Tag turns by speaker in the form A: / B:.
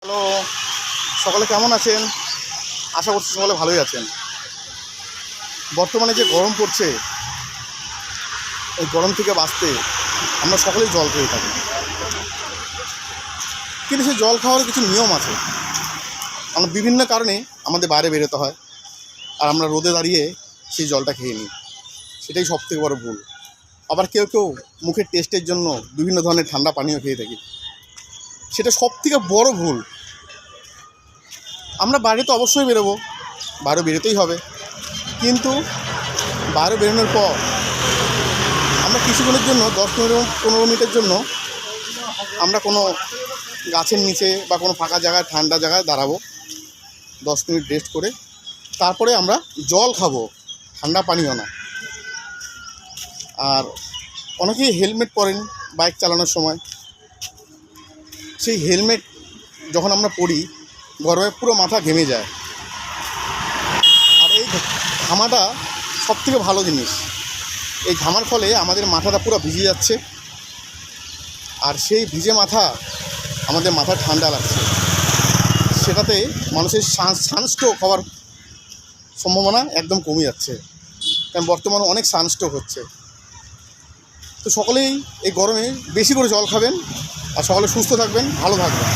A: Hello, সকলে কেমন আছেন? আশা করছি সকলে ভালোই আছেন। বর্তমানে যে গরম পড়ছে, এই গরম থেকে বাঁচতে আমরা সকলেই জল খেয়ে থাকি। কিন্তু সেই জল খাওয়ার কিছু নিয়ম আছে। আমরা বিভিন্ন কারণে আমাদের বাইরে বেরোতে হয়, আর আমরা রোদে দাঁড়িয়ে সেই জলটা খেয়ে নিই। সেটাই সবথেকে বড় ভুল। আবার কেউ কেউ মুখের টেস্টের জন্য বিভিন্ন ধরনের ঠান্ডা পানীয় খেয়ে থাকি। সেটা সবথেকে বড় ভুল। আমরা বাইরে তো অবশ্যই বেরোবো, বাইরে বেরোতেই হবে, কিন্তু বাইরে বেরোনোর পর আমরা কিছুক্ষণের জন্য 10-15 মিনিটের জন্য আমরা কোনো গাছের নিচে বা কোনো ফাঁকা জায়গায়, ঠান্ডা জায়গায় দাঁড়াবো, 10 মিনিট রেস্ট করে তারপরে আমরা জল খাবো, ঠান্ডা পানীয় না। আর অনেকেই হেলমেট পরেন বাইক চালানোর সময়। সেই হেলমেট যখন আমরা পরি, গরমে পুরো মাথা ঘেমে যায়। আর এই ঘামাটা সবথেকে ভালো জিনিস। এই ঘামার ফলে আমাদের মাথাটা পুরো ভিজে যাচ্ছে, আর সেই ভিজে মাথা আমাদের মাথা ঠান্ডা লাগছে। সেটাতে মানুষের সানস্ট্রোক হওয়ার সম্ভাবনা একদম কমে যাচ্ছে, কারণ বর্তমানে অনেক সানস্ট্রোক হচ্ছে। তো সকলেই এই গরমে বেশি করে জল খাবেন, আর সকলে সুস্থ থাকবেন, ভালো থাকবেন।